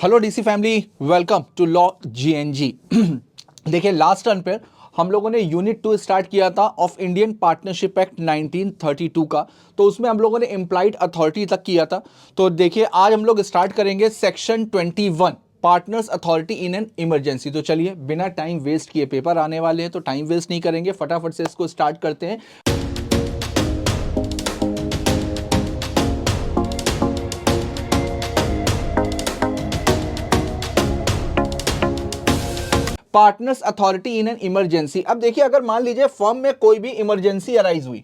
Hello DC family, welcome to law GNG. देखिए, last turn पे हम लोगों ने यूनिट 2 स्टार्ट किया था ऑफ इंडियन पार्टनरशिप एक्ट 1932 का। तो उसमें हम लोगों ने इम्प्लाइड अथॉरिटी तक किया था। तो देखिए, आज हम लोग स्टार्ट करेंगे section 21, partners authority in an emergency. तो चलिए, बिना टाइम वेस्ट किए, पेपर आने वाले हैं तो टाइम वेस्ट नहीं करेंगे, फटाफट से इसको स्टार्ट करते हैं। Partners authority in an emergency. अब देखिए, अगर मान लीजिए फर्म में कोई भी इमरजेंसी अराइज हुई,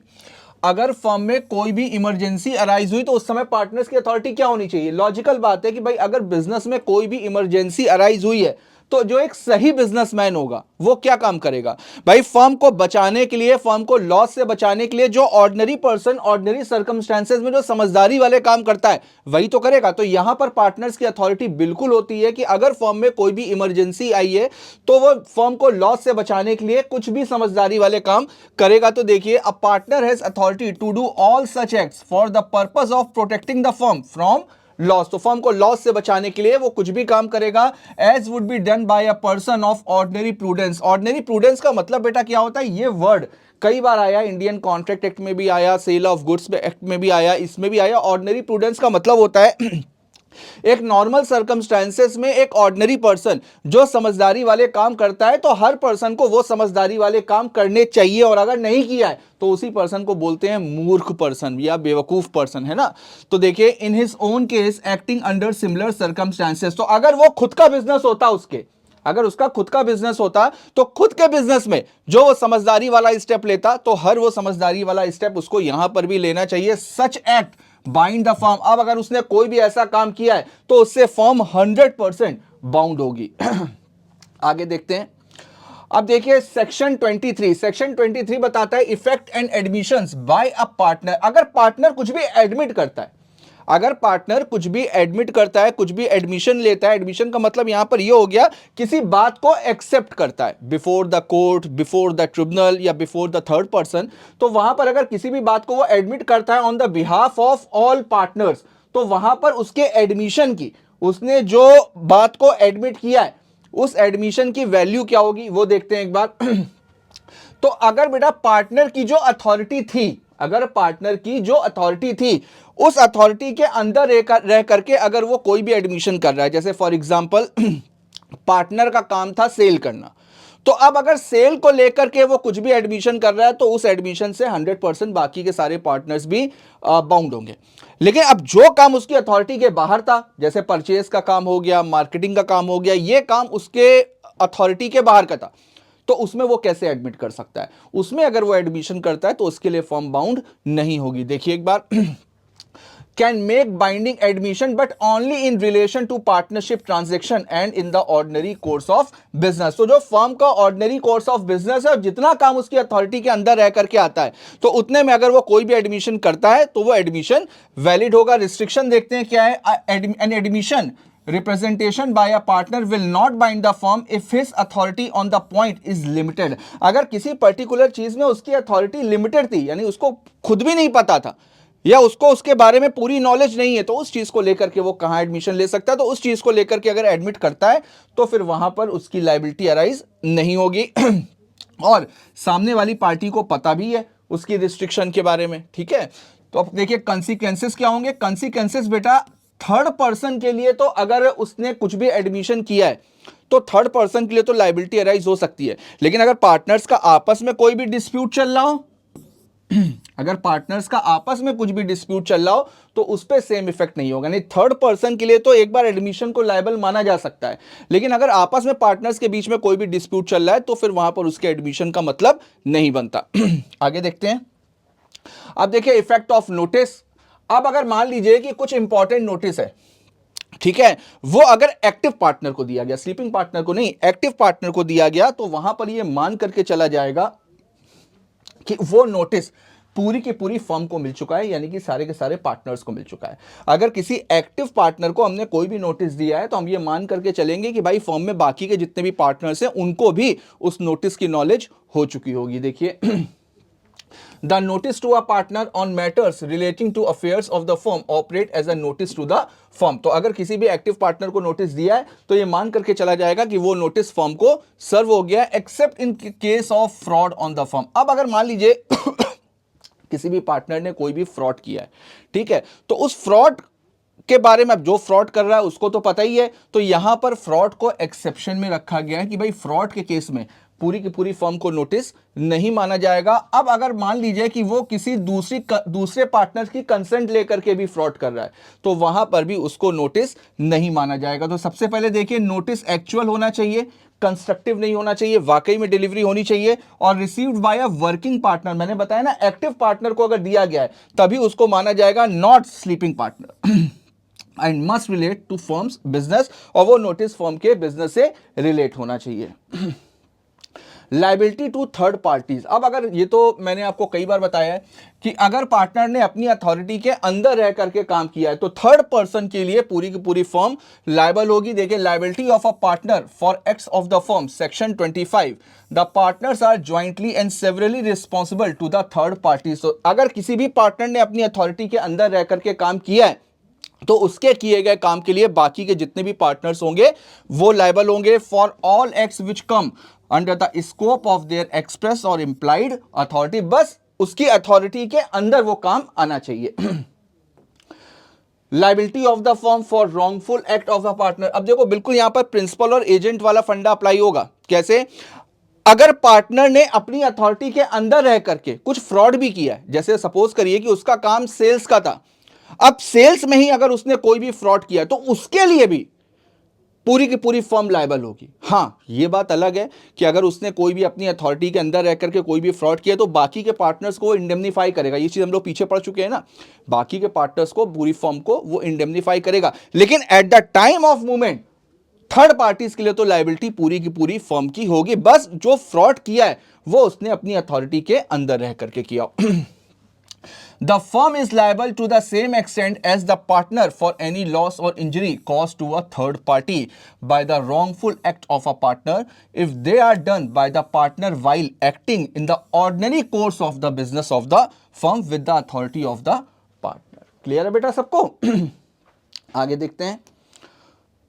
अगर फर्म में कोई भी इमरजेंसी अराइज हुई तो उस समय पार्टनर्स की अथॉरिटी क्या होनी चाहिए? लॉजिकल बात है कि भाई, अगर बिजनेस में कोई भी इमरजेंसी अराइज हुई है तो जो एक सही बिजनेसमैन होगा वो क्या काम करेगा? भाई, फर्म को बचाने के लिए, फर्म को लॉस से बचाने के लिए जो ऑर्डिनरी पर्सन ऑर्डिनरी सर्कमस्टेंसेज में जो समझदारी वाले काम करता है वही तो करेगा। तो यहां पर पार्टनर्स की अथॉरिटी बिल्कुल होती है कि अगर फर्म में कोई भी इमरजेंसी आई है तो वो फर्म को लॉस से बचाने के लिए कुछ भी समझदारी वाले काम करेगा। तो देखिए, a partner has authority to do all such acts for the purpose of protecting the firm from loss. तो फर्म को लॉस से बचाने के लिए वो कुछ भी काम करेगा, as would be done by a person of ordinary prudence. Ordinary prudence का मतलब बेटा क्या होता है? ये वर्ड कई बार आया, इंडियन कॉन्ट्रैक्ट एक्ट में भी आया, सेल ऑफ गुड्स एक्ट में भी आया, इसमें भी आया। ऑर्डिनरी प्रूडेंस का मतलब होता है एक नॉर्मल सर्कमस्टेंसेस में एक ऑर्डिनरी पर्सन जो समझदारी वाले काम करता है तो हर पर्सन को वो समझदारी वाले काम करने चाहिए, और अगर नहीं किया है तो उसी पर्सन को बोलते हैं मूर्ख पर्सन या बेवकूफ पर्सन, है ना। तो देखिए, in his own case acting under similar circumstances. तो अगर वो खुद का बिजनेस होता, उसके अगर उसका खुद का बिजनेस होता तो खुद के बिजनेस में जो वो समझदारी वाला स्टेप लेता तो हर वो समझदारी वाला स्टेप उसको यहां पर भी लेना चाहिए। Such act bind the firm. अब अगर उसने कोई भी ऐसा काम किया है तो उससे फर्म 100% बाउंड होगी। आगे देखते हैं। अब देखिए, सेक्शन 23 बताता है effect and admissions by a partner. अगर पार्टनर कुछ भी एडमिट करता है, अगर पार्टनर कुछ भी एडमिट करता है, कुछ भी एडमिशन लेता है, एडमिशन का मतलब यहां पर यह हो गया किसी बात को एक्सेप्ट करता है before the court, before the tribunal या बिफोर द थर्ड पर्सन। तो वहां पर अगर किसी भी बात को वो एडमिट करता है on the behalf of all partners, तो वहां पर उसके एडमिशन की, उसने जो बात को एडमिट किया है उस एडमिशन की वैल्यू क्या होगी वो देखते हैं एक बार। तो अगर बेटा पार्टनर की जो अथॉरिटी थी, अगर पार्टनर की जो अथॉरिटी थी उस अथॉरिटी के अंदर रह करके अगर वो कोई भी एडमिशन कर रहा है, जैसे फॉर एग्जांपल पार्टनर का काम था सेल करना, तो अब अगर सेल को लेकर के वो कुछ भी एडमिशन कर रहा है तो उस एडमिशन से 100% बाकी के सारे पार्टनर्स भी बाउंड होंगे। लेकिन अब जो काम उसकी अथॉरिटी के बाहर था, जैसे परचेज का काम हो गया, मार्केटिंग का काम हो गया, ये काम उसके अथॉरिटी के बाहर का था, तो उसमें वो कैसे एडमिट कर सकता है? उसमें अगर वो एडमिशन करता है तो उसके लिए फर्म बाउंड नहीं होगी। देखिए एक बार, can make binding admission but only in relation to partnership transaction and in the ordinary course of business। तो जो फर्म का ordinary course of business है और जितना काम उसकी अथॉरिटी के अंदर रह करके आता है तो उतने में अगर वो कोई भी एडमिशन करता है तो वो एडमिशन वैलिड होगा। रिस्ट्रिक्शन देखते हैं क्या है। An admission representation bye a partner will not bind the firm if his authority on the point is limited. अगर किसी पर्टिकुलर चीज में उसकी अथॉरिटी लिमिटेड थी, यानी उसको खुद भी नहीं पता था या उसको उसके बारे में पूरी नॉलेज नहीं है, तो उस चीज को लेकर के वो कहां एडमिशन ले सकता है? तो उस चीज को लेकर के अगर एडमिट करता है तो फिर वहां पर उसकी लायबिलिटी अराइज नहीं होगी। और सामने वाली पार्टी को पता भी है उसकी रिस्ट्रिक्शन के बारे में, ठीक है। तो अब देखिए कंसिक्वेंसेस क्या होंगे। कंसिक्वेंसेस बेटा, थर्ड पर्सन के लिए तो अगर उसने कुछ भी एडमिशन किया है तो थर्ड पर्सन के लिए तो लायबिलिटी अराइज हो सकती है, लेकिन अगर पार्टनर्स का आपस में कोई भी डिस्प्यूट चल रहा हो, अगर पार्टनर्स का आपस में कुछ भी डिस्प्यूट चल रहा हो तो उस पर सेम इफेक्ट नहीं होगा। नहीं, थर्ड पर्सन के लिए तो एक बार एडमिशन को लायबल माना जा सकता है, लेकिन अगर आपस में पार्टनर्स के बीच में कोई भी डिस्प्यूट चल रहा है तो फिर वहां पर उसके एडमिशन का मतलब नहीं बनता। आगे देखते हैं। अब देखिए इफेक्ट ऑफ नोटिस। अब अगर मान लीजिए कि कुछ इंपॉर्टेंट नोटिस है, ठीक है, वो अगर एक्टिव पार्टनर को दिया गया, स्लीपिंग पार्टनर को नहीं, एक्टिव पार्टनर को दिया गया, तो वहां पर ये मान करके चला जाएगा कि वो नोटिस पूरी की पूरी फर्म को मिल चुका है, यानी कि सारे के सारे पार्टनर्स को मिल चुका है। अगर किसी एक्टिव पार्टनर को हमने कोई भी नोटिस दिया है तो हम ये मान करके चलेंगे कि भाई फर्म में बाकी के जितने भी पार्टनर्स हैं उनको भी उस नोटिस की नॉलेज हो चुकी होगी। देखिए The notice to a partner on matters relating to affairs of the firm operate as a notice to the firm. तो अगर किसी भी एक्टिव पार्टनर को नोटिस दिया है तो ये मान करके चला जाएगा कि वो नोटिस फर्म को सर्व हो गया, accept in case of fraud on the firm. अब अगर मान लीजिए किसी भी पार्टनर ने कोई भी फ्रॉड किया है, ठीक है, तो उस फ्रॉड के बारे में, अब जो फ्रॉड कर रहा है उसको तो पता ही है, तो यहां पर फ्रॉड को एक्सेप्शन में रखा गया है कि भाई फ्रॉड के केस में पूरी की पूरी फर्म को नोटिस नहीं माना जाएगा. अब अगर मान लीजिए कि वो किसी दूसरे पार्टनर की कंसेंट लेकर के भी फ्रॉड कर रहा है तो वहां पर भी उसको नोटिस नहीं माना जाएगा. तो सबसे पहले देखिए, नोटिस एक्चुअल होना चाहिए, कंस्ट्रक्टिव नहीं होना चाहिए, वाकई में डिलीवरी होनी चाहिए, और received by a working partner. मैंने बताया ना, एक्टिव पार्टनर को अगर दिया गया है तभी उसको माना जाएगा, not sleeping partner, and must relate to firms business, और वो नोटिस फर्म के बिजनेस से रिलेट होना चाहिए. Liability to third parties. अब अगर, ये तो मैंने आपको कई बार बताया है कि अगर पार्टनर ने अपनी अथॉरिटी के अंदर रह करके काम किया है तो थर्ड पर्सन के लिए पूरी की पूरी फर्म लाइबल होगी. देखिए, liability of a partner for acts of the firm, section 25. The partners are jointly and severally responsible to the third party. तो अगर किसी भी पार्टनर ने अपनी अथॉरिटी के अंदर रह करके काम किया है तो उसके किए गए काम के लिए बाकी के जितने भी पार्टनर्स होंगे वो लायबल होंगे. For all acts which come under the scope of their express और इंप्लाइड अथॉरिटी. बस उसकी अथॉरिटी के अंदर वो काम आना चाहिए. Liability of the firm for wrongful act of the partner. अब देखो, बिल्कुल यहां पर प्रिंसिपल और एजेंट वाला फंडा अप्लाई होगा. कैसे? अगर पार्टनर ने अपनी अथॉरिटी के अंदर रह करके कुछ फ्रॉड भी किया है, जैसे सपोज करिए कि उसका काम सेल्स का था, अब सेल्स में ही अगर उसने कोई भी फ्रॉड किया तो उसके लिए भी पूरी की पूरी फर्म लायबल होगी. हां, यह बात अलग है कि अगर उसने कोई भी अपनी अथॉरिटी के अंदर रह करके कोई भी फ्रॉड किया तो बाकी के पार्टनर्स को इंडेमनीफाई करेगा. ये चीज हम लोग पीछे पढ़ चुके हैं ना, बाकी के पार्टनर्स को, पूरी फर्म को वो इंडेमनीफाई करेगा. लेकिन at the time of movement third parties के लिए तो लायबिलिटी पूरी की पूरी फर्म की होगी. बस जो फ्रॉड किया है वो उसने अपनी अथॉरिटी के अंदर रह करके किया. The firm is liable to the same extent as the partner for any loss or injury caused to a third party by the wrongful act of a partner if they are done by the partner while acting in the ordinary course of the business of the firm with the authority of the partner. Clear है बेटा सबको? आगे देखते हैं.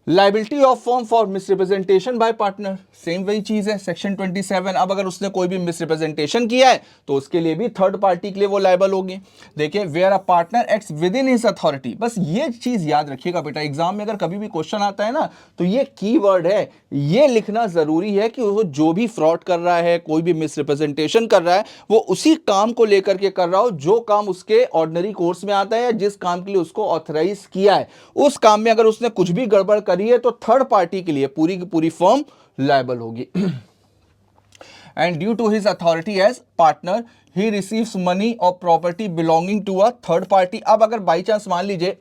Liability of firm for misrepresentation bye partner, same वही चीज है, section 27. अब अगर उसने कोई भी मिसरिप्रेजेंटेशन किया है तो उसके लिए भी थर्ड पार्टी के लिए वो लायबल होगी. देखिए, where a partner acts within his authority. बस ये चीज याद रखिएगा बेटा, एग्जाम में अगर कभी भी क्वेश्चन आता है ना तो ये कीवर्ड है, ये लिखना जरूरी है कि वो जो भी फ्रॉड कर रहा है, कोई भी मिसरिप्रेजेंटेशन कर रहा है, वो उसी काम को लेकर के कर रहा हो जो काम उसके ऑर्डिनरी कोर्स में आता है या जिस काम के लिए उसको ऑथराइज किया है. उस काम में अगर उसने कुछ भी गड़बड़ करी है तो थर्ड पार्टी के लिए पूरी की पूरी फर्म लायबल होगी. And due to his authority as partner he receives money और property belonging to a third party. अब अगर बाई चांस मान लीजिए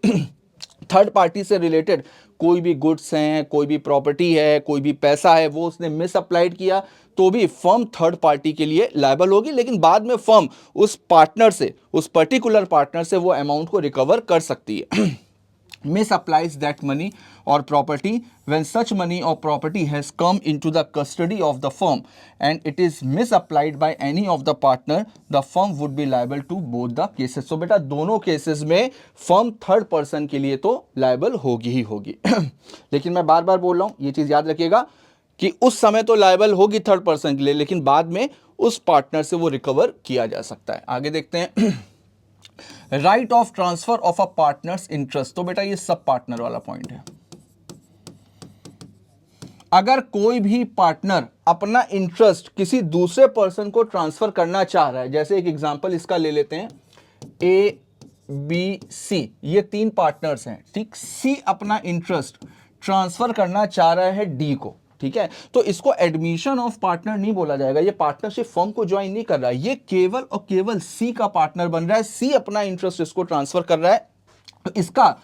थर्ड पार्टी से रिलेटेड कोई भी गुड्स हैं, कोई भी प्रॉपर्टी है, कोई भी पैसा है, वो उसने मिस अप्लाइड किया तो भी फर्म थर्ड पार्टी के लिए लायबल होगी. लेकिन बाद में फर्म उस पार्टनर से, उस पर्टिकुलर पार्टनर से वो अमाउंट को रिकवर कर सकती है. misapplies that money or property when such money or property has come into the custody of the firm and it is misapplied by any of the partner, the firm would be liable to both the cases. So बेटा दोनों cases में firm third person के लिए तो liable होगी ही होगी. लेकिन मैं बार बार बोल रहा हूं, ये चीज याद रखिएगा कि उस समय तो लायबल होगी थर्ड पर्सन के लिए, लेकिन बाद में उस पार्टनर से वो रिकवर किया जा सकता है. आगे देखते हैं. Right of transfer of a partners interest. तो बेटा ये सब पार्टनर वाला पॉइंट है. अगर कोई भी पार्टनर अपना इंटरेस्ट किसी दूसरे पर्सन को ट्रांसफर करना चाह रहा है, जैसे एक एग्जांपल इसका ले लेते हैं, ए बी सी, ये तीन पार्टनर्स हैं, ठीक. सी अपना इंटरेस्ट ट्रांसफर करना चाह रहा है डी को, ठीक है, तो इसको एडमिशन ऑफ पार्टनर नहीं बोला जाएगा. ये पार्टनरशिप फर्म को ज्वाइन नहीं कर रहा है, ये केवल और केवल सी का पार्टनर बन रहा है. सी अपना इंटरेस्ट इसको ट्रांसफर कर रहा है, तो इसका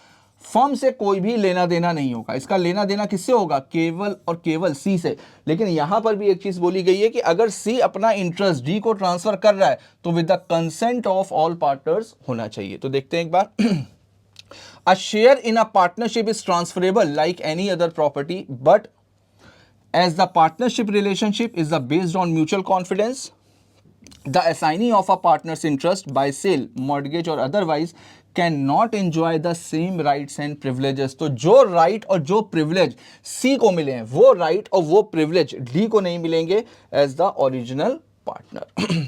फर्म से कोई भी लेना देना नहीं होगा. इसका लेना देना किससे होगा? केवल और केवल सी से. लेकिन यहां पर भी एक चीज बोली गई है कि अगर सी अपना इंटरेस्ट डी को ट्रांसफर कर रहा है तो with the consent of all partners होना चाहिए. तो देखते हैं एक बार. A share in a partnership is transferable like any other property but as the partnership relationship is based on mutual confidence, The assignee of a partner's interest by sale, mortgage or otherwise can not enjoy the same rights and privileges. तो जो right और जो privilege सी को मिले हैं, वो right और वो प्रिविलेज डी को नहीं मिलेंगे एज द ओरिजिनल पार्टनर।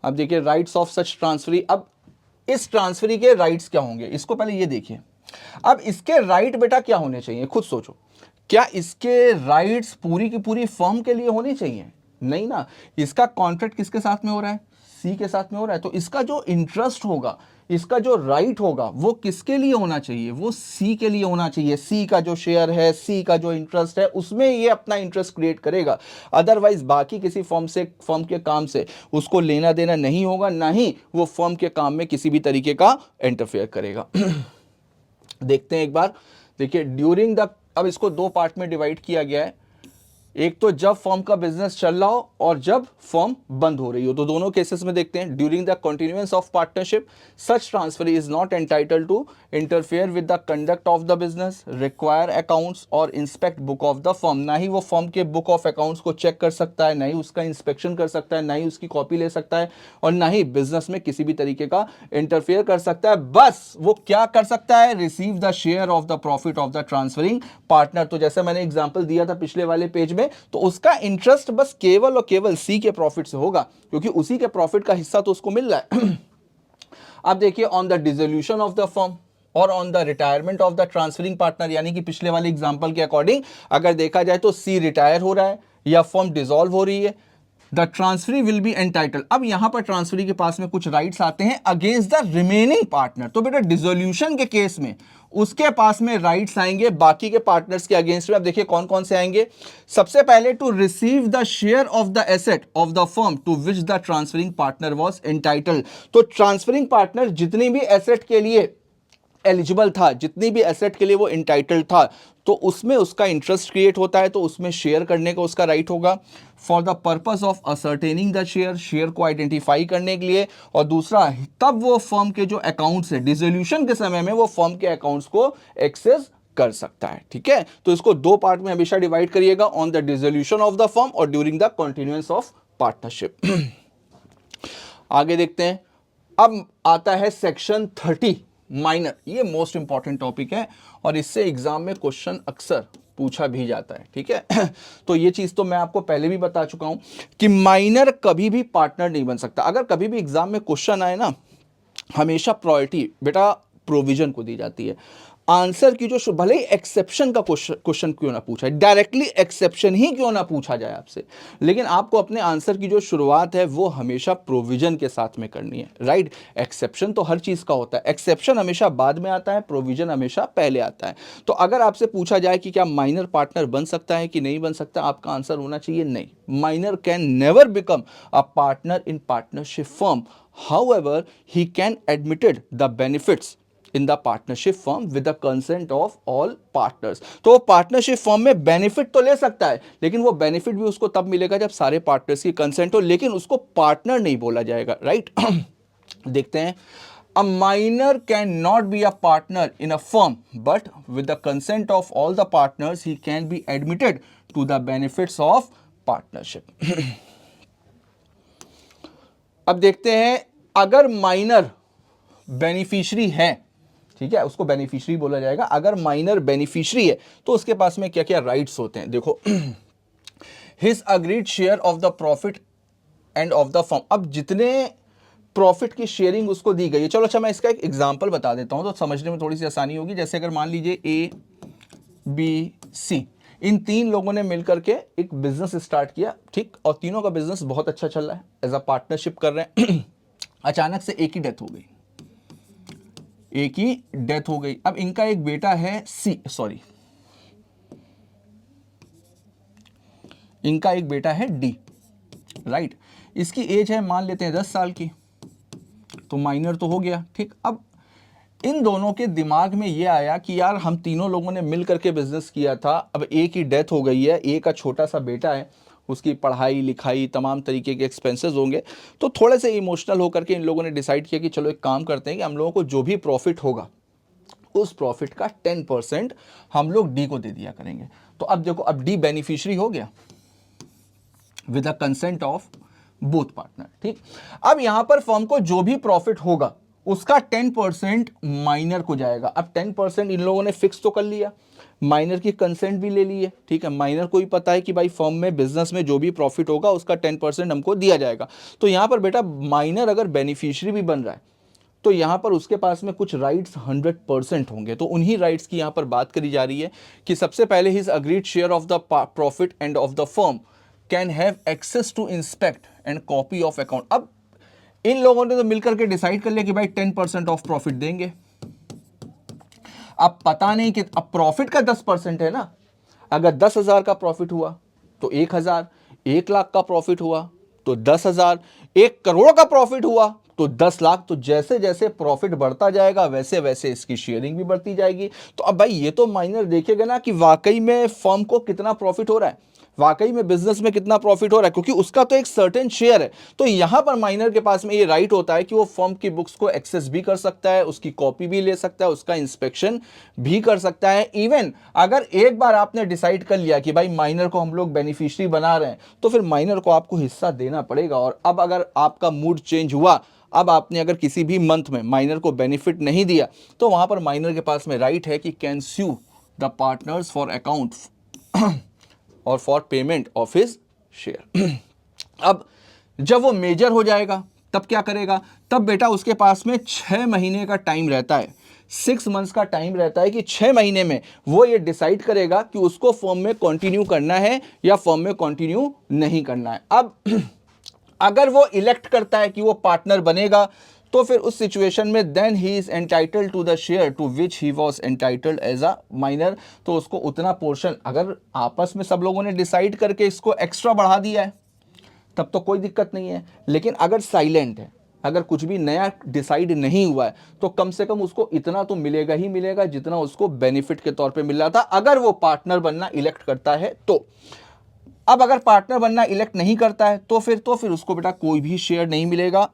अब देखिए राइट्स ऑफ सच ट्रांसफरी। अब इस ट्रांसफरी के राइट्स क्या होंगे, इसको पहले ये देखिए। अब इसके राइट बेटा क्या होने चाहिए, खुद सोचो। क्या इसके राइट्स पूरी की पूरी फर्म के लिए होने चाहिए? नहीं ना। इसका कॉन्ट्रैक्ट किसके साथ में हो रहा है? सी के साथ में हो रहा है। तो इसका जो इंटरेस्ट होगा, इसका जो राइट होगा, वो किसके लिए होना चाहिए? वो सी के लिए होना चाहिए। सी का जो शेयर है, सी का जो इंटरेस्ट है, उसमें ये अपना इंटरेस्ट क्रिएट करेगा। अदरवाइज बाकी किसी फर्म के काम से उसको लेना देना नहीं होगा, ना ही वो फर्म के काम में किसी भी तरीके का इंटरफेयर करेगा। देखते हैं एक बार। देखिए ड्यूरिंग द, अब इसको दो पार्ट में डिवाइड किया गया है। एक तो जब फर्म का बिजनेस चल रहा हो और जब फर्म बंद हो रही हो। तो दोनों केसेस में देखते हैं। During the continuance of partnership such transfer is not entitled to interfere with the conduct of the business, require accounts और inspect book of the firm. ना ही वो फर्म के बुक ऑफ अकाउंट्स को चेक कर सकता है, ना ही उसका इंस्पेक्शन कर सकता है, ना ही उसकी कॉपी ले सकता है, और ना ही बिजनेस में किसी भी तरीके का इंटरफेयर कर सकता है। बस वो क्या कर सकता है? Receive the share of the profit of the transferring partner. तो जैसे मैंने एग्जांपल दिया था पिछले वाले पेज में, तो उसका इंटरेस्ट बस केवल और केवल सी के प्रॉफिट से होगा, क्योंकि उसी के प्रॉफिट का हिस्सा तो उसको मिल रहा है। अब देखिए on the dissolution of the firm और on the retirement of the transferring partner, यानी कि पिछले वाले एग्जांपल के अकॉर्डिंग अगर देखा जाए तो सी रिटायर हो रहा है या फर्म डिसॉल्व हो रही है, the transferee will be entitle. अब यहां पर ट्रांसफरी के पास में कुछ राइट्स आते हैं अगेंस्ट द रिमेनिंग पार्टनर। तो बेटा डिसोल्यूशन के केस में उसके पास में राइट्स आएंगे बाकी के पार्टनर्स के अगेंस्ट में। अब देखिए कौन कौन से आएंगे। सबसे पहले to receive the share of the asset of the firm to which the transferring partner was entitled. तो ट्रांसफरिंग पार्टनर जितनी भी एसेट के लिए एलिजिबल था, जितनी भी एसेट के लिए वो इंटाइटल्ड था, तो उसमें उसका इंटरेस्ट क्रिएट होता है, तो उसमें शेयर करने का उसका राइट होगा। For the purpose of ascertaining the share, share को आइडेंटिफाई करने के लिए। और दूसरा, तब वो फर्म के जो अकाउंट्स है, डिसोल्यूशन के समय में वो फर्म के अकाउंट्स को एक्सेस कर सकता है। ठीक है, तो इसको दो पार्ट में हमेशा डिवाइड करिएगा, on the dissolution of the firm और during the continuance of partnership. आगे देखते हैं। अब आता है सेक्शन 30 माइनर। ये मोस्ट इंपॉर्टेंट टॉपिक है और इससे एग्जाम में क्वेश्चन अक्सर पूछा भी जाता है। ठीक है, तो ये चीज तो मैं आपको पहले भी बता चुका हूं कि माइनर कभी भी पार्टनर नहीं बन सकता। अगर कभी भी एग्जाम में क्वेश्चन आए ना, हमेशा प्रायोरिटी बेटा प्रोविजन को दी जाती है। आंसर की जो भले ही एक्सेप्शन का क्वेश्चन क्यों ना पूछा है, डायरेक्टली एक्सेप्शन ही क्यों ना पूछा जाए आपसे, लेकिन आपको अपने आंसर की जो शुरुआत है वो हमेशा प्रोविजन के साथ में करनी है। राइट, एक्सेप्शन तो हर चीज का होता है, एक्सेप्शन हमेशा बाद में आता है, प्रोविजन हमेशा पहले आता है। तो अगर आपसे पूछा जाए कि क्या माइनर पार्टनर बन सकता है कि नहीं बन सकता, आपका आंसर होना चाहिए नहीं। Minor can never become a partner in partnership firm, however he can admitted the benefits in the partnership firm with the consent of all partners। तो पार्टनरशिप फर्म में बेनिफिट तो ले सकता है, लेकिन वो बेनिफिट भी उसको तब मिलेगा जब सारे पार्टनर्स की कंसेंट हो, लेकिन उसको पार्टनर नहीं बोला जाएगा। राइट, देखते हैं। A minor cannot be a partner in a firm, but with the consent of all the partners, he can be admitted to the benefits of partnership। अब देखते हैं, अगर माइनर बेनिफिशियरी है, ठीक है, उसको बेनिफिशियरी बोला जाएगा। अगर माइनर बेनिफिशियरी है तो उसके पास में क्या क्या राइट्स होते हैं, देखो। His agreed share of the profit and of the firm. अब जितने प्रॉफिट की शेयरिंग उसको दी गई है, चलो अच्छा मैं इसका एक एग्जांपल बता देता हूं तो समझने में थोड़ी सी आसानी होगी। जैसे अगर मान लीजिए ए बी सी, इन तीन लोगों ने मिलकर के एक बिजनेस स्टार्ट किया, ठीक, और तीनों का बिजनेस बहुत अच्छा चल रहा है, एज अ पार्टनरशिप कर रहे हैं। अचानक से एक ही डेथ हो गई, एक ही डेथ हो गई। अब इनका एक बेटा है इनका एक बेटा है डी। राइट, इसकी एज है मान लेते हैं 10 साल की, तो माइनर तो हो गया। ठीक, अब इन दोनों के दिमाग में ये आया कि यार हम तीनों लोगों ने मिल करके बिजनेस किया था, अब एक ही डेथ हो गई है, एक का छोटा सा बेटा है, उसकी पढ़ाई लिखाई तमाम तरीके के एक्सपेंसेस होंगे, तो थोड़े से इमोशनल होकर के इन लोगों ने डिसाइड किया कि चलो एक काम करते हैं कि हम लोगों को जो भी प्रॉफिट होगा उस प्रॉफिट का 10% हम लोग डी को दे दिया करेंगे। तो अब देखो, अब डी बेनिफिशियरी हो गया, with the consent of both partner. ठीक, अब यहां पर फर्म को जो भी प्रॉफिट होगा उसका 10% माइनर को जाएगा। अब 10% इन लोगों ने फिक्स तो कर लिया, माइनर की कंसेंट भी ले ली है। ठीक है, माइनर को भी पता है कि भाई फर्म में बिजनेस में जो भी प्रॉफिट होगा उसका 10% हमको दिया जाएगा। तो यहां पर बेटा माइनर अगर बेनिफिशियरी भी बन रहा है तो यहां पर उसके पास में कुछ राइट्स 100% होंगे। तो उन्हीं राइट्स की यहां पर बात करी जा रही है कि सबसे पहले his agreed share of the profit and of the firm can have access to inspect and copy of account. अब इन लोगों ने तो मिलकर के डिसाइड कर लिया कि भाई 10% ऑफ प्रॉफिट देंगे। अब पता नहीं कि अब प्रॉफिट का 10% है ना, अगर 10,000 का प्रॉफिट हुआ तो 1,000, 1,00,000 का प्रॉफिट हुआ तो 10,000, 1,00,00,000 का प्रॉफिट हुआ तो 10,00,000। तो जैसे जैसे प्रॉफिट बढ़ता जाएगा वैसे वैसे इसकी शेयरिंग भी बढ़ती जाएगी। तो अब भाई ये तो माइनर देखेगा ना कि वाकई में फर्म को कितना प्रॉफिट हो रहा है, वाकई में बिजनेस में कितना प्रॉफिट हो रहा है, क्योंकि उसका तो एक सर्टेन शेयर है। तो यहां पर माइनर के पास में ये राइट होता है कि वो फर्म की बुक्स को एक्सेस भी कर सकता है, उसकी कॉपी भी ले सकता है, उसका इंस्पेक्शन भी कर सकता है। इवन अगर एक बार आपने डिसाइड कर लिया कि भाई माइनर को हम लोग बेनिफिशियरी बना रहे हैं तो फिर माइनर को आपको हिस्सा देना पड़ेगा। और अब अगर आपका मूड चेंज हुआ, अब आपने अगर किसी भी मंथ में माइनर को बेनिफिट नहीं दिया तो वहां पर माइनर के पास में राइट है कि can sue the partners for account और for payment of his share. अब जब वो मेजर हो जाएगा तब क्या करेगा, तब बेटा उसके पास में 6 महीने का टाइम रहता है, 6 मंथ्स का टाइम रहता है कि 6 महीने में वो ये डिसाइड करेगा कि उसको फर्म में कंटिन्यू करना है या फर्म में कंटिन्यू नहीं करना है। अब अगर वो इलेक्ट करता है कि वो पार्टनर बनेगा तो फिर उस सिचुएशन में then he is entitled to the share to which he was entitled as a minor. तो उसको उतना पोर्शन, अगर आपस में सब लोगों ने डिसाइड करके इसको एक्स्ट्रा बढ़ा दिया है तब तो कोई दिक्कत नहीं है, लेकिन अगर साइलेंट है, अगर कुछ भी नया डिसाइड नहीं हुआ है तो कम से कम उसको इतना तो मिलेगा ही मिलेगा जितना उसको बेनिफिट के तौर पे मिल रहा था अगर वो पार्टनर बनना इलेक्ट करता है तो। अब अगर पार्टनर बनना इलेक्ट नहीं करता है तो फिर उसको बेटा कोई भी शेयर नहीं मिलेगा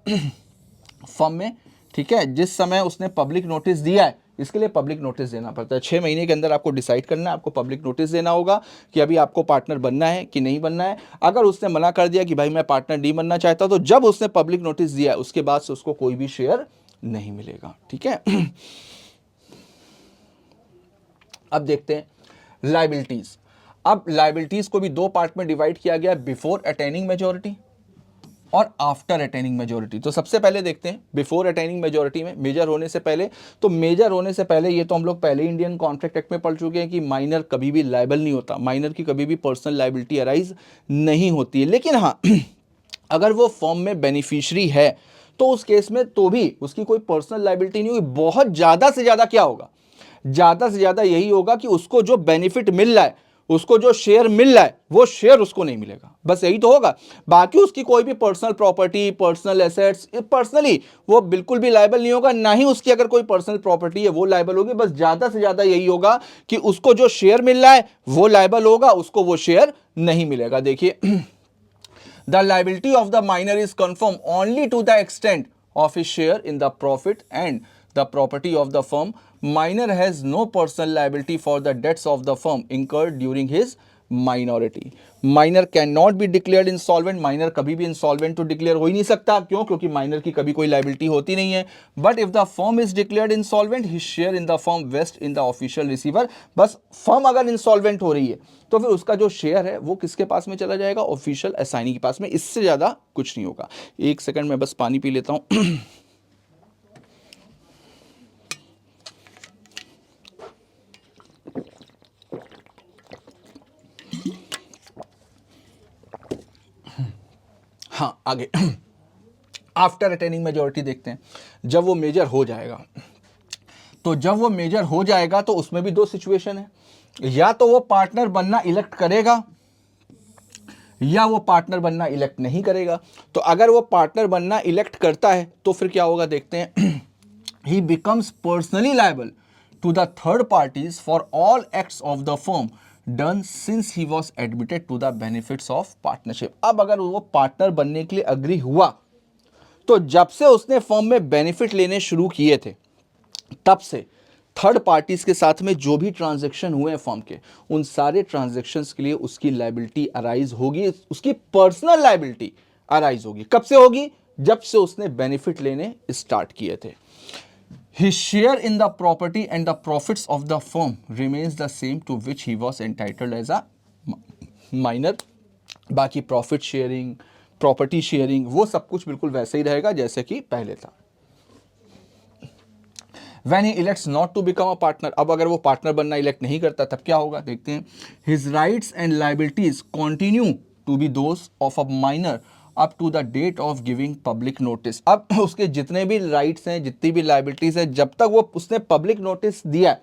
फर्म में। ठीक है, जिस समय उसने पब्लिक नोटिस दिया है, इसके लिए पब्लिक नोटिस देना पड़ता है। 6 महीने के अंदर आपको डिसाइड करना है, आपको पब्लिक नोटिस देना होगा कि अभी आपको पार्टनर बनना है कि नहीं बनना है। अगर उसने मना कर दिया कि भाई मैं पार्टनर नहीं बनना चाहता तो जब उसने पब्लिक नोटिस दिया है उसके बाद से उसको कोई भी शेयर नहीं मिलेगा। ठीक है, अब देखते हैं लायबिलिटीज। अब लायबिलिटीज को भी 2 पार्ट में डिवाइड किया गया, बिफोर अटेनिंग मेजॉरिटी और आफ्टर अटेनिंग मेजॉरिटी। तो सबसे पहले देखते हैं बिफोर अटेनिंग मेजॉरिटी में, मेजर होने से पहले। तो मेजर होने से पहले ये तो हम लोग पहले इंडियन कॉन्ट्रैक्ट एक्ट में पढ़ चुके हैं कि माइनर कभी भी लायबल नहीं होता, माइनर की कभी भी पर्सनल लायबिलिटी अराइज नहीं होती है। लेकिन हाँ अगर वो फर्म में बेनिफिशियरी है तो उस केस में तो भी उसकी कोई पर्सनल लायबिलिटी नहीं होगी। बहुत ज़्यादा से ज़्यादा क्या होगा, ज़्यादा से ज़्यादा यही होगा कि उसको जो बेनिफिट मिल रहा है, उसको जो शेयर मिल रहा है वो शेयर उसको नहीं मिलेगा, बस यही तो होगा। बाकी उसकी कोई भी personal property, personal assets, personally वो बिल्कुल भी लायबल नहीं होगा, ना ही उसकी अगर कोई पर्सनल प्रॉपर्टी है वो लायबल होगी। बस ज़्यादा से ज़्यादा यही होगा कि उसको जो शेयर मिल रहा है वो लायबल होगा, उसको वो शेयर नहीं मिलेगा। देखिए The liability of the minor is confirmed only to the extent of his share in the profit and the property of the firm. Minor has no personal liability for the debts of the firm incurred during his minority. Minor cannot be declared insolvent. Minor कभी भी insolvent तो declare हो ही नहीं सकता। क्यों? क्योंकि minor की कभी कोई liability होती नहीं है। But if the firm is declared insolvent, his share in the firm vests in the official receiver. बस firm अगर insolvent हो रही है तो फिर उसका जो शेयर है वो किसके पास में चला जाएगा, ऑफिशियल असाइनी के पास में। इससे ज्यादा कुछ नहीं होगा। एक सेकंड में बस पानी पी लेता हूं। हाँ आगे आफ्टर अटेनिंग मेजॉरिटी देखते हैं। जब वो मेजर हो जाएगा तो जब वो मेजर हो जाएगा तो उसमें भी 2 सिचुएशन है, या तो वो पार्टनर बनना इलेक्ट करेगा या वो पार्टनर बनना इलेक्ट नहीं करेगा। तो अगर वो पार्टनर बनना इलेक्ट करता है तो फिर क्या होगा देखते हैं। He becomes personally liable to the third parties for all acts of the firm done since he was admitted to the benefits of partnership. अब अगर वो पार्टनर बनने के लिए अग्री हुआ तो जब से उसने फर्म में बेनिफिट लेने शुरू किए थे तब से थर्ड पार्टीज के साथ में जो भी ट्रांजैक्शन हुए हैं फर्म के, उन सारे ट्रांजैक्शंस के लिए उसकी लायबिलिटी अराइज होगी, उसकी पर्सनल लायबिलिटी अराइज होगी। कब से होगी? जब से उसने बेनिफिट लेने स्टार्ट किए थे। His share in the property and the profits of the firm remains the same to which he was entitled as a minor। बाकी प्रॉफिट शेयरिंग, प्रॉपर्टी शेयरिंग, वो सब कुछ बिल्कुल वैसे ही रहेगा जैसे कि पहले था। When he elects not to become a partner, अब अगर वो पार्टनर बनना इलेक्ट नहीं करता तब क्या होगा, देखते हैं। His rights and liabilities continue to be those of a minor up to the date of giving public notice. अब उसके जितने भी राइट्स हैं, जितनी भी लाइबिलिटीज हैं, जब तक वो उसने पब्लिक नोटिस दिया है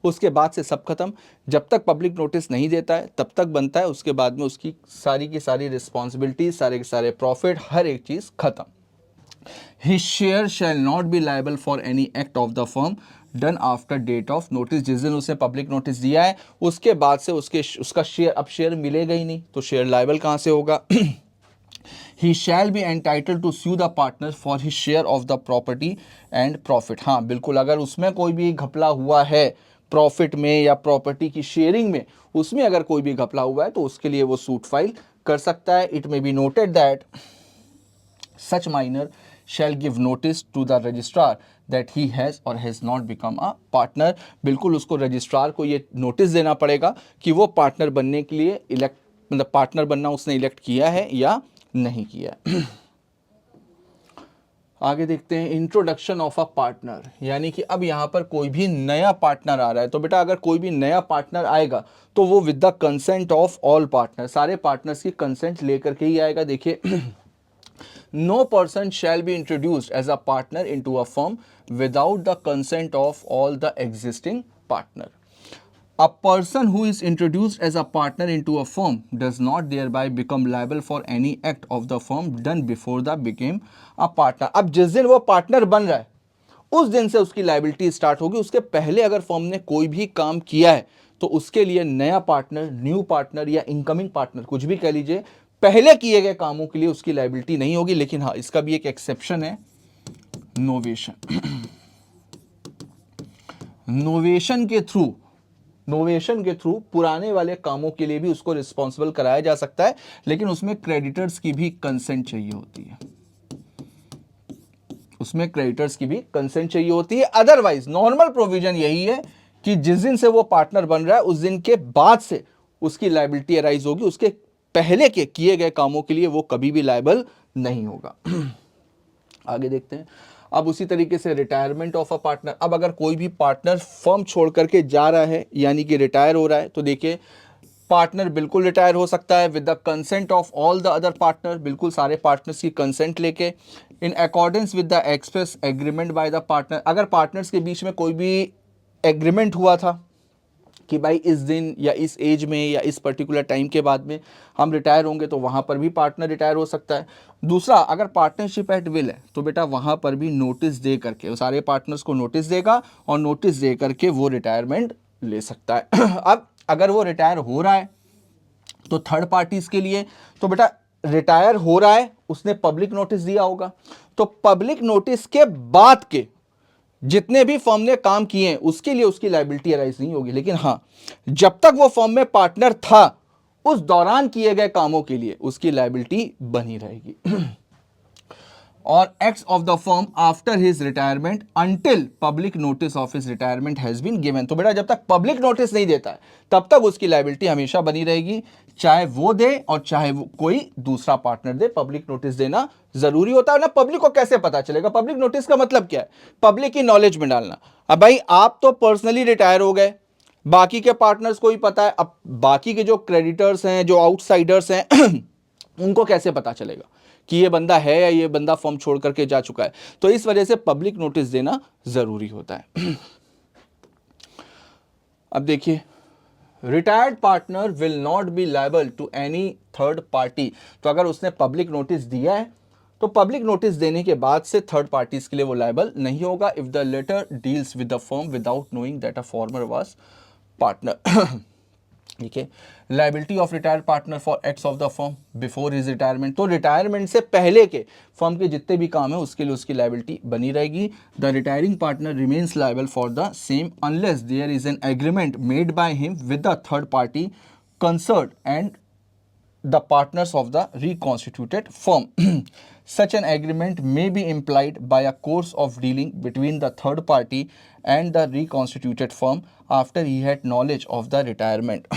उसके बाद से सब खत्म। जब तक पब्लिक नोटिस नहीं देता है तब तक बनता है, उसके बाद में उसकी सारी की सारी रिस्पॉन्सिबिलिटीज, सारे के सारे प्रॉफिट, हर एक चीज खत्म। His share shall not be liable for any act of the firm done after date of notice। जिस दिन उसने पब्लिक नोटिस दिया है उसके बाद से उसका शेयर, अब शेयर मिलेगा ही नहीं तो शेयर लायबल कहां से होगा। He shall be entitled to sue the partner for his share of the property and profit। हाँ बिल्कुल, अगर उसमें कोई भी घपला हुआ है प्रॉफिट में या प्रॉपर्टी की शेयरिंग में, उसमें अगर कोई भी घपला हुआ है तो उसके लिए वो सूट फाइल कर सकता है। It may be noted that such minor shall give notice to the registrar that he has or has not become a partner। बिल्कुल उसको रजिस्ट्रार को ये नोटिस देना पड़ेगा कि वो पार्टनर बनने के लिए इलेक्ट, मतलब पार्टनर बनना उसने इलेक्ट किया है या नहीं किया है। आगे देखते हैं इंट्रोडक्शन ऑफ अ पार्टनर, यानी कि अब यहां पर कोई भी नया पार्टनर आ रहा है तो बेटा अगर कोई भी नया पार्टनर आएगा तो वो with the consent of all partner, सारे पार्टनर्स की कंसेंट लेकर के ही आएगा। देखिए no person shall be introduced as a partner into a firm without the consent of all the existing partner। A person who is introduced as a partner into a firm does not thereby become liable for any act of the firm done before the became a partner। अब जिस दिन वो partner बन रहा है उस दिन से उसकी लायबिलिटी स्टार्ट होगी। उसके पहले अगर फर्म ने कोई भी काम किया है तो उसके लिए नया पार्टनर, न्यू पार्टनर या इनकमिंग पार्टनर, कुछ भी कह लीजिए, पहले किए गए कामों के लिए उसकी लायबिलिटी नहीं होगी। लेकिन हाँ, इसका भी एक एक्सेप्शन है, नोवेशन। नोवेशन के थ्रू पुराने वाले कामों के लिए भी उसको रिस्पॉन्सिबल कराया जा सकता है, लेकिन उसमें क्रेडिटर्स की भी कंसेंट चाहिए होती है। उसमें क्रेडिटर्स की भी कंसेंट चाहिए होती है। अदरवाइज नॉर्मल प्रोविजन यही है कि जिस दिन से वो पार्टनर बन रहा है उस दिन के बाद से उसकी लायबिलिटी अराइज होगी, उसके पहले के किए गए कामों के लिए वो कभी भी लायबल नहीं होगा। आगे देखते हैं। अब उसी तरीके से रिटायरमेंट ऑफ अ पार्टनर, अब अगर कोई भी पार्टनर फर्म छोड़ करके जा रहा है यानी कि रिटायर हो रहा है तो देखिए पार्टनर बिल्कुल रिटायर हो सकता है with the consent of all the other partner, बिल्कुल सारे पार्टनर्स की कंसेंट लेके, in accordance with the express agreement by the partner. अगर पार्टनर्स के बीच में कोई भी एग्रीमेंट हुआ था कि भाई इस दिन या इस एज में या इस पर्टिकुलर टाइम के बाद में हम रिटायर होंगे, तो वहाँ पर भी पार्टनर रिटायर हो सकता है। दूसरा, अगर पार्टनरशिप एट विल है तो बेटा वहाँ पर भी नोटिस दे करके, सारे पार्टनर्स को नोटिस देगा और नोटिस दे करके वो रिटायरमेंट ले सकता है। अब अगर वो रिटायर हो रहा है तो थर्ड पार्टीज के लिए, तो बेटा रिटायर हो रहा है, उसने पब्लिक नोटिस दिया होगा, तो पब्लिक नोटिस के बाद के जितने भी फर्म ने काम किए हैं उसके लिए उसकी लायबिलिटी अराइज नहीं होगी। लेकिन हाँ, जब तक वो फर्म में पार्टनर था उस दौरान किए गए कामों के लिए उसकी लायबिलिटी बनी रहेगी। और acts of the firm after his retirement until public notice of his retirement has been given. तो बेटा जब तक पब्लिक नोटिस नहीं देता है तब तक उसकी लायबिलिटी हमेशा बनी रहेगी, चाहे वो दे और चाहे वो कोई दूसरा पार्टनर दे। पब्लिक नोटिस देना जरूरी होता है ना। पब्लिक को कैसे पता चलेगा? पब्लिक नोटिस का मतलब क्या है? पब्लिक की नॉलेज में डालना। अब भाई आप तो पर्सनली रिटायर हो गए, बाकी के पार्टनर्स को ही पता है, अब बाकी के जो क्रेडिटर्स हैं, जो आउटसाइडर्स हैं उनको कैसे पता चलेगा कि ये बंदा है या ये बंदा फर्म छोड़ करके जा चुका है? तो इस वजह से पब्लिक नोटिस देना जरूरी होता है। अब देखिए, retired partner will not be liable to any third party. तो अगर उसने पब्लिक नोटिस दिया है तो पब्लिक नोटिस देने के बाद से थर्ड पार्टीज के लिए वो लायबल नहीं होगा if the latter deals with the firm without knowing that a former was partner. ठीक है। Liability of retired partner for acts of the firm before his retirement, तो रिटायरमेंट से पहले के फर्म के जितने भी काम है उसके लिए उसकी लाइबिलिटी बनी रहेगी। The retiring partner remains liable for the same unless there is an agreement made by him with the third party concern and the partners of the reconstituted firm. Such an agreement may be implied by a course of dealing between the third party and the reconstituted firm after he had knowledge of the retirement.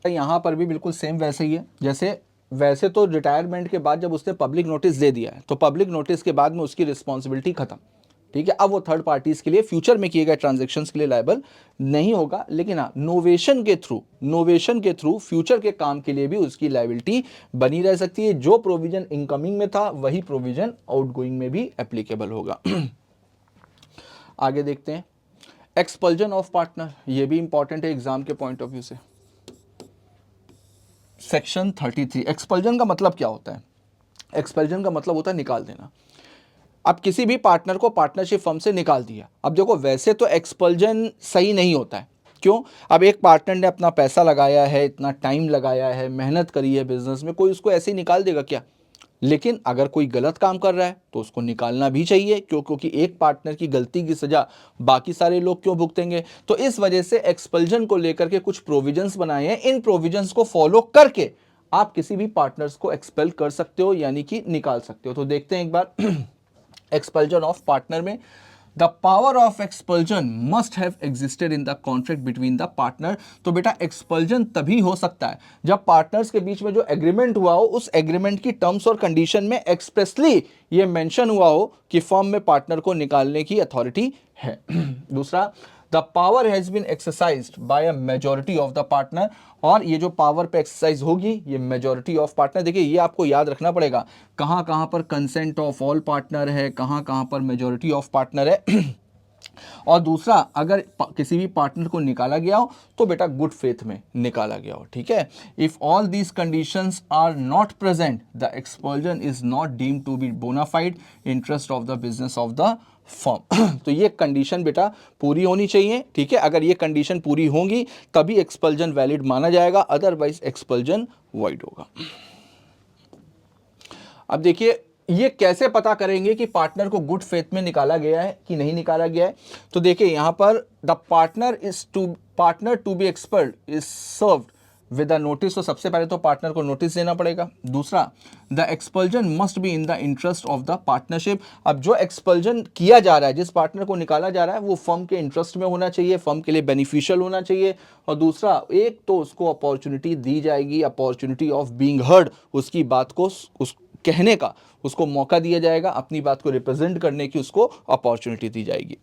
यहाँ पर भी बिल्कुल same वैसे ही है जैसे वैसे तो retirement के बाद जब उसने पब्लिक नोटिस दे दिया है तो पब्लिक नोटिस के बाद में उसकी रिस्पॉन्सिबिलिटी खत्म, ठीक है। अब वो थर्ड पार्टीज के लिए फ्यूचर में किए गए ट्रांजैक्शंस के लिए लायबल नहीं होगा, लेकिन हाँ नोवेशन के थ्रू फ्यूचर के काम के लिए भी उसकी लायबिलिटी बनी रह सकती है। जो प्रोविजन इनकमिंग में था वही प्रोविजन आउटगोइंग में भी एप्लीकेबल होगा। आगे देखते हैं एक्सपल्जन ऑफ पार्टनर, ये भी इंपॉर्टेंट है एग्जाम के पॉइंट ऑफ व्यू से। सेक्शन 33 एक्सपल्जन का मतलब क्या होता है? एक्सपल्जन का मतलब होता है निकाल देना। अब किसी भी पार्टनर को पार्टनरशिप फर्म से निकाल दिया। अब देखो वैसे तो एक्सपल्जन सही नहीं होता है, क्यों? अब एक पार्टनर ने अपना पैसा लगाया है, इतना टाइम लगाया है, मेहनत करी है बिजनेस में, कोई उसको ऐसे ही निकाल देगा क्या? लेकिन अगर कोई गलत काम कर रहा है तो उसको निकालना भी चाहिए, क्योंकि एक पार्टनर की गलती की सजा बाकी सारे लोग क्यों भुगतेंगे? तो इस वजह से एक्सपल्जन को लेकर के कुछ प्रोविजंस बनाए हैं। इन प्रोविजंस को फॉलो करके आप किसी भी पार्टनर्स को एक्सपेल कर सकते हो, यानी कि निकाल सकते हो। तो देखते हैं एक बार एक्सपल्जन ऑफ पार्टनर में the power of expulsion must have existed in the contract between the partner. तो बेटा एक्सपल्जन तभी हो सकता है जब पार्टनर्स के बीच में जो एग्रीमेंट हुआ हो उस एग्रीमेंट की टर्म्स और कंडीशन में एक्सप्रेसली ये मेंशन हुआ हो कि फर्म में पार्टनर को निकालने की अथॉरिटी है। दूसरा, the power has been exercised by a majority of the partner, और ये जो पावर पे एक्सरसाइज होगी ये मेजॉरिटी ऑफ पार्टनर। देखिए ये आपको याद रखना पड़ेगा कहाँ कहाँ पर कंसेंट ऑफ ऑल पार्टनर है, कहाँ कहाँ पर मेजॉरिटी ऑफ पार्टनर है। और दूसरा, अगर किसी भी पार्टनर को निकाला गया हो तो बेटा गुड फेथ में निकाला गया हो, ठीक है। If all these conditions are not present the expulsion is not deemed to be bona fide interest of the business of the firm. तो ये कंडीशन बेटा पूरी होनी चाहिए, ठीक है। अगर ये कंडीशन पूरी होंगी तभी एक्सपल्जन वैलिड माना जाएगा, अदरवाइज एक्सपल्जन वॉइड होगा। अब देखिए ये कैसे पता करेंगे कि पार्टनर को गुड फेथ में निकाला गया है कि नहीं निकाला गया है? तो देखिए यहां पर the partner to be expert is served with a notice. तो सबसे पहले तो पार्टनर को नोटिस देना पड़ेगा। दूसरा, the expulsion must be in the interest of the partnership. अब जो एक्सपल्जन किया जा रहा है, जिस पार्टनर को निकाला जा रहा है, वो फर्म के इंटरेस्ट में होना चाहिए, फर्म के लिए बेनिफिशियल होना चाहिए। और दूसरा, एक तो उसको अपॉर्चुनिटी दी जाएगी, अपॉर्चुनिटी ऑफ बीइंग हर्ड, उसकी बात को उस कहने का उसको मौका दिया जाएगा, अपनी बात को रिप्रेजेंट करने की उसको अपॉर्चुनिटी दी जाएगी।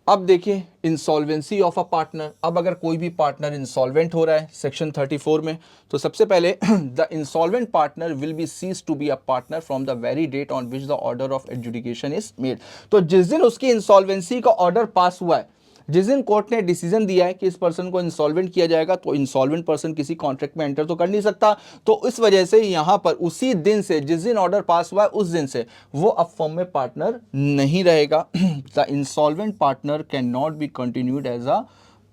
अब देखिए इंसॉल्वेंसी ऑफ अ पार्टनर। अब अगर कोई भी पार्टनर इंसॉल्वेंट हो रहा है सेक्शन 34 में, तो सबसे पहले the insolvent partner will be cease to be a partner from the very date on which the order of adjudication is made. तो जिस दिन उसकी इंसॉल्वेंसी का ऑर्डर पास हुआ है, जिस दिन कोर्ट ने डिसीजन दिया है कि इस पर्सन को इंसॉल्वेंट किया जाएगा, तो इंसॉल्वेंट पर्सन किसी कॉन्ट्रैक्ट में एंटर तो कर नहीं सकता। तो इस वजह से यहां पर उसी दिन से, जिस दिन ऑर्डर पास हुआ है उस दिन से वो अब फर्म में पार्टनर नहीं रहेगा। The insolvent partner can not be continued as a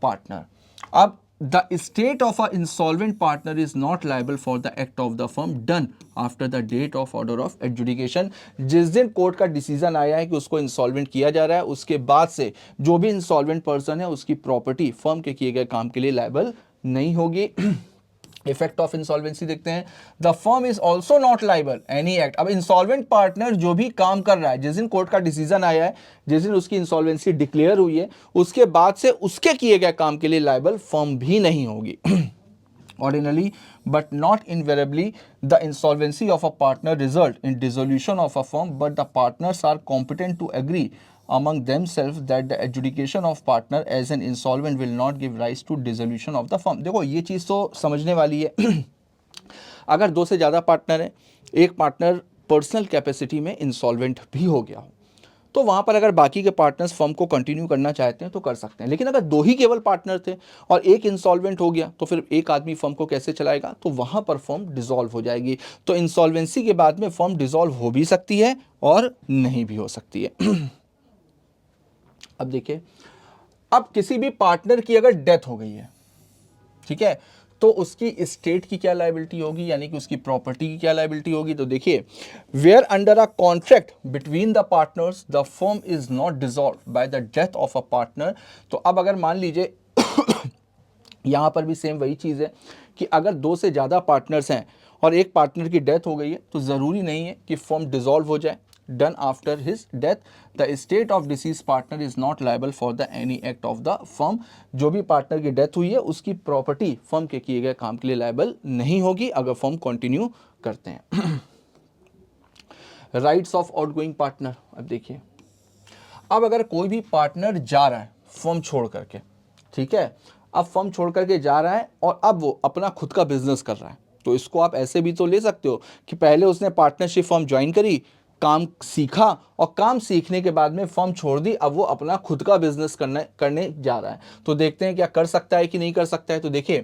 partner. अब the estate of an insolvent partner is not liable for the act of the firm done after the date of order of adjudication। जिस दिन court का decision आया है कि उसको insolvent किया जा रहा है, उसके बाद से जो भी इंसॉल्वेंट पर्सन है उसकी प्रॉपर्टी फर्म के किए गए काम के लिए लायबल नहीं होगी। इफेक्ट ऑफ इंसॉल्वेंसी देखते हैं। The firm is also not liable any act. अब इंसॉल्वेंट पार्टनर जो भी काम कर रहा है, जिस दिन कोर्ट का डिसीजन आया है, जिस दिन उसकी इंसॉल्वेंसी डिक्लेयर हुई है, उसके बाद से उसके किए गए काम के लिए लाइबल फर्म भी नहीं होगी। Ordinarily, but not invariably, the insolvency of a partner result in dissolution of a firm, but the partners are competent to agree among themselves that the adjudication of partner as an insolvent will not give rise to dissolution of the firm। देखो ये चीज़ तो समझने वाली है। अगर दो से ज़्यादा पार्टनर है, एक पार्टनर पर्सनल कैपेसिटी में इंसॉल्वेंट भी हो गया हो, तो वहाँ पर अगर बाकी के पार्टनर्स फर्म को कंटिन्यू करना चाहते हैं तो कर सकते हैं। लेकिन अगर दो ही केवल पार्टनर थे और एक इंसॉल्वेंट हो गया तो फिर एक आदमी फर्म को कैसे चलाएगा? तो वहाँ पर फर्म डिसॉल्व हो जाएगी। तो इंसॉल्वेंसी के बाद में फर्म डिसॉल्व हो भी सकती है और नहीं भी हो सकती है। अब देखिए अब किसी भी पार्टनर की अगर डेथ हो गई है, ठीक है, तो उसकी स्टेट की क्या लायबिलिटी होगी, यानी कि उसकी प्रॉपर्टी की क्या लायबिलिटी होगी। तो देखिए, where under a contract between the partners the firm is not dissolve by the death of a partner. तो अब अगर मान लीजिए यहां पर भी सेम वही चीज है कि अगर दो से ज्यादा पार्टनर्स हैं और एक पार्टनर की डेथ हो गई है, तो जरूरी नहीं है कि फर्म डिसॉल्व हो जाए। Done after his death the state of disease partner is not liable for the any act of the firm. जो भी पार्टनर की डेथ हुई है उसकी प्रॉपर्टी फर्म के किए गए काम के लिए लायबल नहीं होगी अगर फर्म कंटिन्यू करते हैं। राइट्स ऑफ आउटगोइंग पार्टनर, अब देखिए, अब अगर कोई भी पार्टनर जा रहा है फर्म छोड़ करके, ठीक है, अब फर्म छोड़ करके जा रहा है और अब वो अपना खुद का बिजनेस कर रहा है, तो इसको आप ऐसे भी तो ले सकते हो कि पहले उसने पार्टनरशिप फर्म ज्वाइन करी, काम सीखा और काम सीखने के बाद में फर्म छोड़ दी, अब वो अपना खुद का बिजनेस करने जा रहा है। तो देखते हैं क्या कर सकता है कि नहीं कर सकता है। तो देखिए,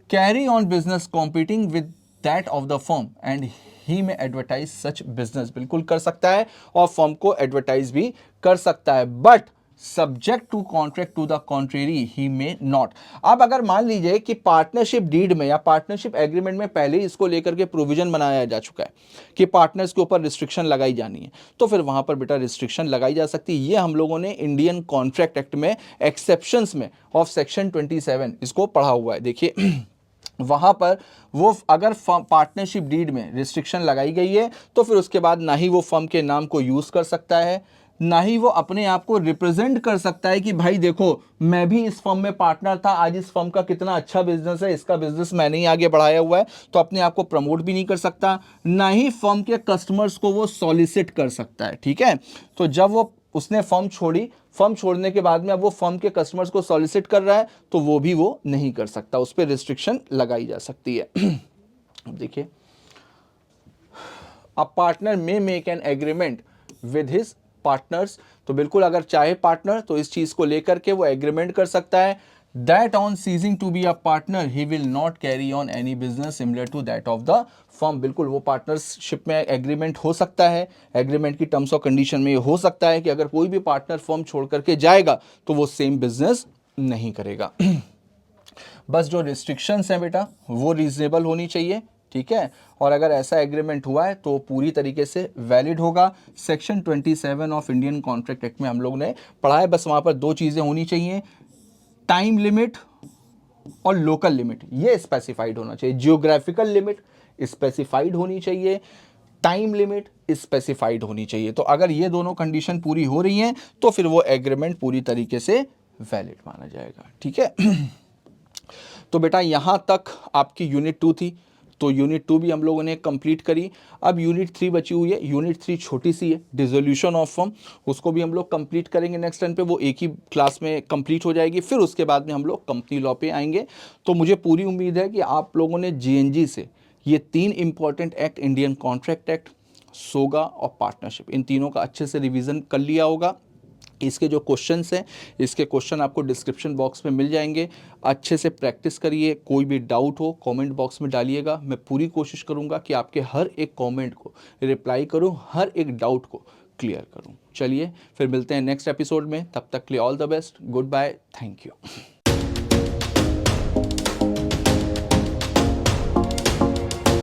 carry on business competing with that of the firm and he में एडवर्टाइज सच बिजनेस, बिल्कुल कर सकता है और फर्म को एडवर्टाइज भी कर सकता है, but subject to contract to the contrary he may not. अब अगर मान लीजिए कि पार्टनरशिप डीड में या पार्टनरशिप एग्रीमेंट में पहले ही इसको लेकर के प्रोविजन बनाया जा चुका है कि पार्टनर्स के ऊपर रिस्ट्रिक्शन लगाई जानी है, तो फिर वहां पर बेटा रिस्ट्रिक्शन लगाई जा सकती है। ये हम लोगों ने इंडियन कॉन्ट्रैक्ट एक्ट में एक्सेप्शंस में ऑफ सेक्शन 27 इसको पढ़ा हुआ है। देखिए वहां पर वो अगर पार्टनरशिप डीड में रिस्ट्रिक्शन लगाई गई है तो फिर उसके बाद ना ही वो फर्म के नाम को यूज कर सकता है, ना ही वो अपने आप को रिप्रेजेंट कर सकता है कि भाई देखो मैं भी इस फर्म में पार्टनर था, आज इस फर्म का कितना अच्छा बिजनेस है, इसका बिजनेस मैंने ही आगे बढ़ाया हुआ है, तो अपने आप को प्रमोट भी नहीं कर सकता, ना ही फर्म के कस्टमर्स को वो सॉलिसिट कर सकता है। ठीक है, तो जब वो उसने फर्म छोड़ी, फर्म छोड़ने के बाद में अब वो फर्म के कस्टमर्स को सॉलिसिट कर रहा है, तो वो भी वो नहीं कर सकता, उस पर रिस्ट्रिक्शन लगाई जा सकती है। अब देखिए, a partner may make an agreement with his partners, तो बिल्कुल अगर चाहे पार्टनर तो इस चीज को लेकर के वो एग्रीमेंट कर सकता है that on ceasing to be a partner he will not carry on any business similar to that of the firm. बिल्कुल वो पार्टनरशिप में एग्रीमेंट हो सकता है, एग्रीमेंट की टर्म्स और कंडीशन में ये हो सकता है कि अगर कोई भी पार्टनर फर्म छोड़ करके जाएगा तो वो सेम बिजनेस नहीं करेगा। बस जो रिस्ट्रिक्शंस हैं बेटा वो रीजनेबल होनी चाहिए, ठीक है, और अगर ऐसा एग्रीमेंट हुआ है तो पूरी तरीके से वैलिड होगा। Section 27 of Indian contract act में हम लोग ने पढ़ा है, बस वहां पर दो चीजें होनी चाहिए, टाइम लिमिट और लोकल लिमिट, ये स्पेसिफाइड होना चाहिए। जियोग्राफिकल लिमिट स्पेसिफाइड होनी चाहिए, टाइम लिमिट स्पेसिफाइड होनी चाहिए। तो अगर ये दोनों कंडीशन पूरी हो रही हैं तो फिर वो एग्रीमेंट पूरी तरीके से वैलिड माना जाएगा। ठीक है, तो बेटा यहां तक आपकी यूनिट 2 थी, तो यूनिट 2 भी हम लोगों ने कंप्लीट करी। अब यूनिट 3 बची हुई है, यूनिट 3 छोटी सी है, डिसोल्यूशन ऑफ फर्म, उसको भी हम लोग कंप्लीट करेंगे नेक्स्ट टाइम पे, वो एक ही क्लास में कंप्लीट हो जाएगी। फिर उसके बाद में हम लोग कंपनी लॉ पे आएंगे। तो मुझे पूरी उम्मीद है कि आप लोगों ने जीएनजी से ये 3 important act, Indian contract act, SOGA और पार्टनरशिप, इन तीनों का अच्छे से रिवीजन कर लिया होगा। इसके जो क्वेश्चंस हैं, इसके क्वेश्चन आपको डिस्क्रिप्शन बॉक्स में मिल जाएंगे, अच्छे से प्रैक्टिस करिए। कोई भी डाउट हो कमेंट बॉक्स में डालिएगा, मैं पूरी कोशिश करूंगा कि आपके हर एक कमेंट को रिप्लाई करूं, हर एक डाउट को क्लियर करूं। चलिए फिर मिलते हैं नेक्स्ट एपिसोड में, तब तक के लिए all the best, goodbye, thank you.